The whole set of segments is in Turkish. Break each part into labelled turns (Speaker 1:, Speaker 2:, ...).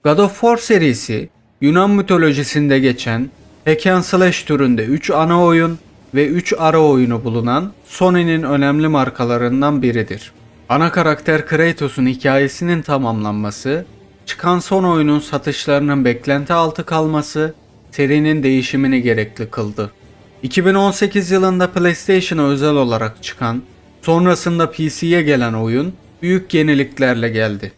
Speaker 1: God of War serisi, Yunan mitolojisinde geçen hack and slash türünde 3 ana oyun ve 3 ara oyunu bulunan Sony'nin önemli markalarından biridir. Ana karakter Kratos'un hikayesinin tamamlanması, çıkan son oyunun satışlarının beklenti altı kalması serinin değişimini gerekli kıldı. 2018 yılında PlayStation'a özel olarak çıkan, sonrasında PC'ye gelen oyun büyük yeniliklerle geldi.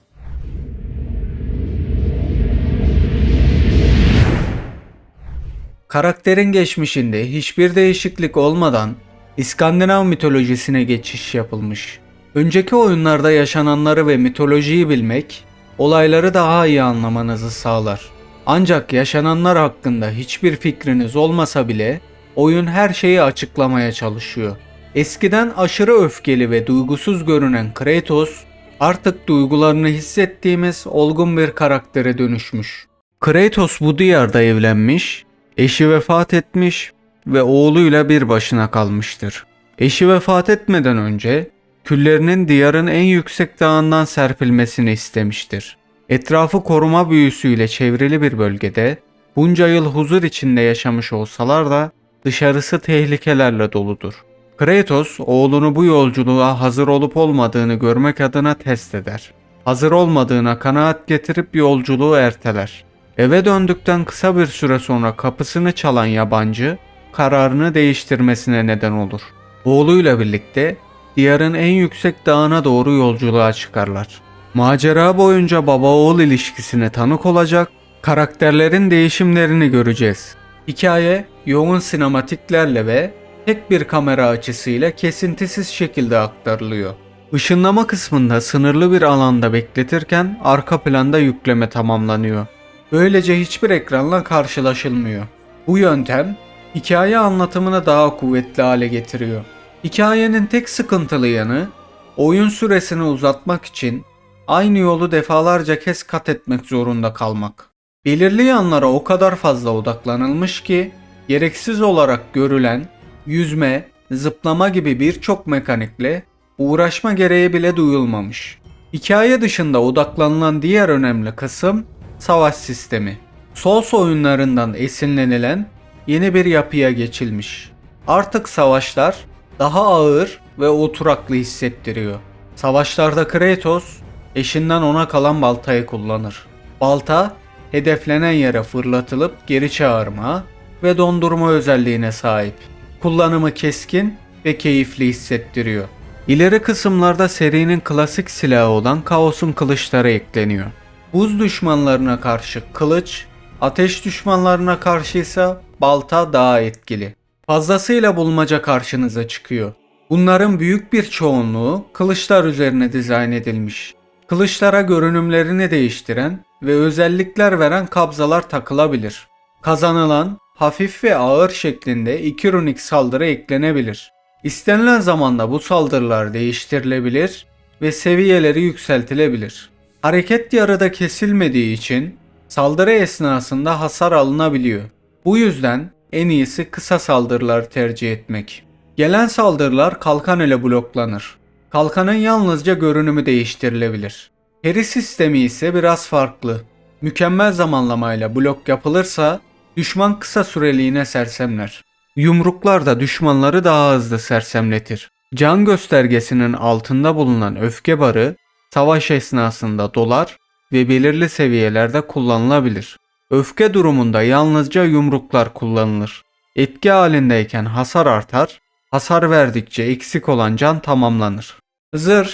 Speaker 1: Karakterin geçmişinde hiçbir değişiklik olmadan İskandinav mitolojisine geçiş yapılmış. Önceki oyunlarda yaşananları ve mitolojiyi bilmek, olayları daha iyi anlamanızı sağlar. Ancak yaşananlar hakkında hiçbir fikriniz olmasa bile oyun her şeyi açıklamaya çalışıyor. Eskiden aşırı öfkeli ve duygusuz görünen Kratos, artık duygularını hissettiğimiz olgun bir karaktere dönüşmüş. Kratos bu diyarda evlenmiş, eşi vefat etmiş ve oğluyla bir başına kalmıştır. Eşi vefat etmeden önce küllerinin diyarın en yüksek dağından serpilmesini istemiştir. Etrafı koruma büyüsüyle çevrili bir bölgede bunca yıl huzur içinde yaşamış olsalar da dışarısı tehlikelerle doludur. Kratos oğlunu bu yolculuğa hazır olup olmadığını görmek adına test eder. Hazır olmadığına kanaat getirip yolculuğu erteler. Eve döndükten kısa bir süre sonra kapısını çalan yabancı kararını değiştirmesine neden olur. Oğluyla birlikte diyarın en yüksek dağına doğru yolculuğa çıkarlar. Macera boyunca baba-oğul ilişkisine tanık olacak, karakterlerin değişimlerini göreceğiz. Hikaye yoğun sinematiklerle ve tek bir kamera açısıyla kesintisiz şekilde aktarılıyor. Işınlama kısmında sınırlı bir alanda bekletirken arka planda yükleme tamamlanıyor. Böylece hiçbir ekranla karşılaşılmıyor. Bu yöntem hikaye anlatımını daha kuvvetli hale getiriyor. Hikayenin tek sıkıntılı yanı oyun süresini uzatmak için aynı yolu defalarca kez kat etmek zorunda kalmak. Belirli yanlara o kadar fazla odaklanılmış ki gereksiz olarak görülen yüzme, zıplama gibi birçok mekanikle uğraşma gereği bile duyulmamış. Hikaye dışında odaklanılan diğer önemli kısım savaş sistemi. Souls oyunlarından esinlenilen yeni bir yapıya geçilmiş. Artık savaşlar daha ağır ve oturaklı hissettiriyor. Savaşlarda Kratos eşinden ona kalan baltayı kullanır. Balta hedeflenen yere fırlatılıp geri çağırma ve dondurma özelliğine sahip. Kullanımı keskin ve keyifli hissettiriyor. İleri kısımlarda serinin klasik silahı olan Kaos'un kılıçları ekleniyor. Buz düşmanlarına karşı kılıç, ateş düşmanlarına karşı ise balta daha etkili. Fazlasıyla bulmaca karşınıza çıkıyor. Bunların büyük bir çoğunluğu kılıçlar üzerine dizayn edilmiş. Kılıçlara görünümlerini değiştiren ve özellikler veren kabzalar takılabilir. Kazanılan hafif ve ağır şeklinde iki runik saldırı eklenebilir. İstenilen zamanda bu saldırılar değiştirilebilir ve seviyeleri yükseltilebilir. Hareket yarıda kesilmediği için saldırı esnasında hasar alınabiliyor. Bu yüzden en iyisi kısa saldırılar tercih etmek. Gelen saldırılar kalkan ile bloklanır. Kalkanın yalnızca görünümü değiştirilebilir. Parry sistemi ise biraz farklı. Mükemmel zamanlamayla blok yapılırsa düşman kısa süreliğine sersemler. Yumruklar da düşmanları daha hızlı sersemletir. Can göstergesinin altında bulunan öfke barı savaş esnasında dolar ve belirli seviyelerde kullanılabilir. Öfke durumunda yalnızca yumruklar kullanılır. Etki halindeyken hasar artar, hasar verdikçe eksik olan can tamamlanır. Zırh,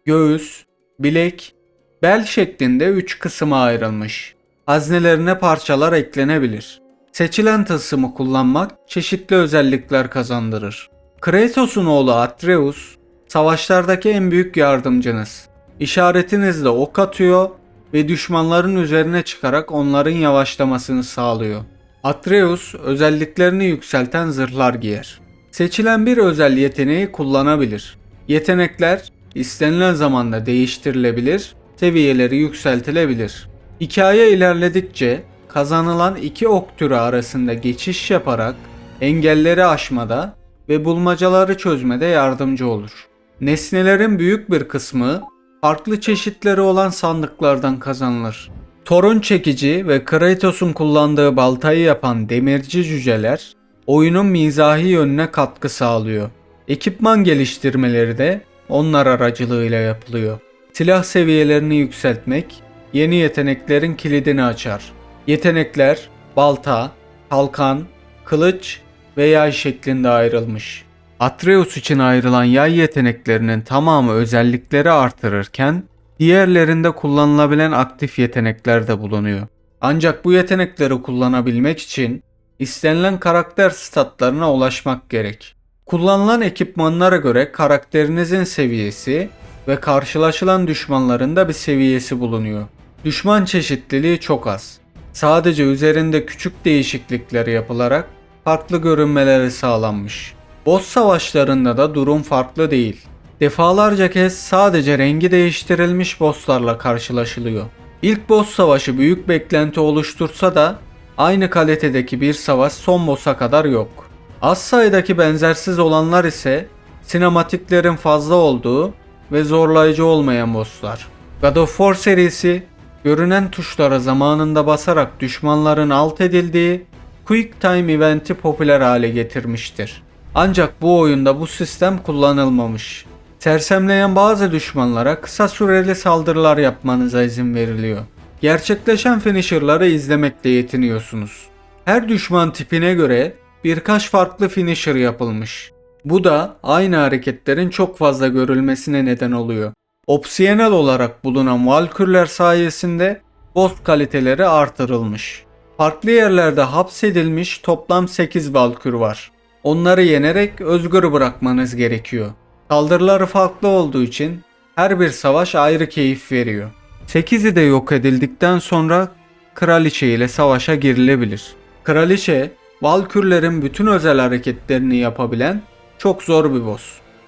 Speaker 1: göğüs, bilek, bel şeklinde 3 kısma ayrılmış. Haznelerine parçalar eklenebilir. Seçilen tılsımı kullanmak çeşitli özellikler kazandırır. Kratos'un oğlu Atreus, savaşlardaki en büyük yardımcınız. İşaretinizle ok atıyor ve düşmanların üzerine çıkarak onların yavaşlamasını sağlıyor. Atreus özelliklerini yükselten zırhlar giyer. Seçilen bir özel yeteneği kullanabilir. Yetenekler istenilen zamanda değiştirilebilir, seviyeleri yükseltilebilir. Hikaye ilerledikçe kazanılan iki ok türü arasında geçiş yaparak engelleri aşmada ve bulmacaları çözmede yardımcı olur. Nesnelerin büyük bir kısmı farklı çeşitleri olan sandıklardan kazanılır. Thor'un çekici ve Kratos'un kullandığı baltayı yapan demirci cüceler oyunun mizahi yönüne katkı sağlıyor. Ekipman geliştirmeleri de onlar aracılığıyla yapılıyor. Silah seviyelerini yükseltmek yeni yeteneklerin kilidini açar. Yetenekler balta, kalkan, kılıç ve yay şeklinde ayrılmış. Atreus için ayrılan yay yeteneklerinin tamamı özellikleri artırırken diğerlerinde kullanılabilen aktif yetenekler de bulunuyor. Ancak bu yetenekleri kullanabilmek için istenilen karakter statlarına ulaşmak gerek. Kullanılan ekipmanlara göre karakterinizin seviyesi ve karşılaşılan düşmanların da bir seviyesi bulunuyor. Düşman çeşitliliği çok az. Sadece üzerinde küçük değişiklikler yapılarak farklı görünmeleri sağlanmış. Boss savaşlarında da durum farklı değil. Defalarca kez sadece rengi değiştirilmiş bosslarla karşılaşılıyor. İlk boss savaşı büyük beklenti oluştursa da aynı kalitedeki bir savaş son boss'a kadar yok. Az sayıdaki benzersiz olanlar ise sinematiklerin fazla olduğu ve zorlayıcı olmayan bosslar. God of War serisi görünen tuşlara zamanında basarak düşmanların alt edildiği Quick Time Event'i popüler hale getirmiştir. Ancak bu oyunda bu sistem kullanılmamış. Sersemleyen bazı düşmanlara kısa süreli saldırılar yapmanıza izin veriliyor. Gerçekleşen finisher'ları izlemekle yetiniyorsunuz. Her düşman tipine göre birkaç farklı finisher yapılmış. Bu da aynı hareketlerin çok fazla görülmesine neden oluyor. Opsiyonel olarak bulunan Valkürler sayesinde boss kaliteleri artırılmış. Farklı yerlerde hapsedilmiş toplam 8 Valkür var. Onları yenerek özgür bırakmanız gerekiyor. Saldırıları farklı olduğu için her bir savaş ayrı keyif veriyor. 8'i de yok edildikten sonra Kraliçe ile savaşa girilebilir. Kraliçe, Valkürlerin bütün özel hareketlerini yapabilen çok zor bir boss.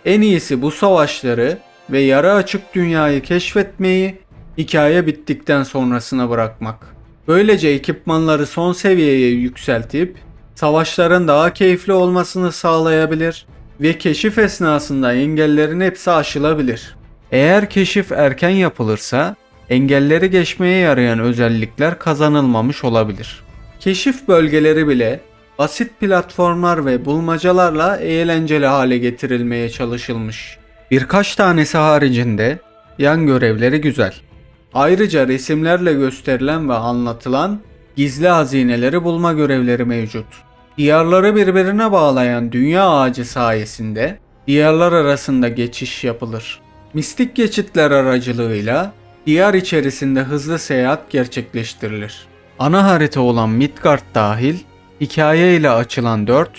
Speaker 1: En iyisi bu savaşları ve yarı açık dünyayı keşfetmeyi hikaye bittikten sonrasına bırakmak. Böylece ekipmanları son seviyeye yükseltip savaşların daha keyifli olmasını sağlayabilir ve keşif esnasında engellerin hepsi aşılabilir. Eğer keşif erken yapılırsa engelleri geçmeye yarayan özellikler kazanılmamış olabilir. Keşif bölgeleri bile basit platformlar ve bulmacalarla eğlenceli hale getirilmeye çalışılmış. Birkaç tanesi haricinde yan görevleri güzel. Ayrıca resimlerle gösterilen ve anlatılan gizli hazineleri bulma görevleri mevcut. Diyarları birbirine bağlayan dünya ağacı sayesinde diyarlar arasında geçiş yapılır. Mistik geçitler aracılığıyla diyar içerisinde hızlı seyahat gerçekleştirilir. Ana harita olan Midgard dahil hikaye ile açılan 4,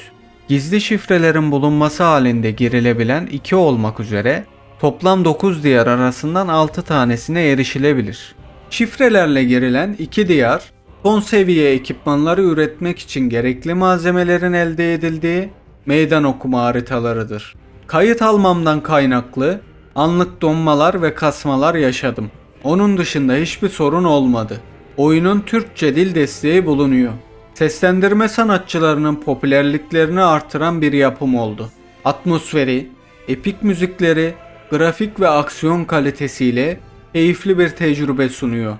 Speaker 1: gizli şifrelerin bulunması halinde girilebilen 2 olmak üzere toplam 9 diyar arasından 6 tanesine erişilebilir. Şifrelerle girilen 2 diyar, son seviye ekipmanları üretmek için gerekli malzemelerin elde edildiği meydan okuma haritalarıdır. Kayıt almamdan kaynaklı anlık donmalar ve kasmalar yaşadım. Onun dışında hiçbir sorun olmadı. Oyunun Türkçe dil desteği bulunuyor. Seslendirme sanatçılarının popülerliklerini artıran bir yapım oldu. Atmosferi, epik müzikleri, grafik ve aksiyon kalitesiyle keyifli bir tecrübe sunuyor.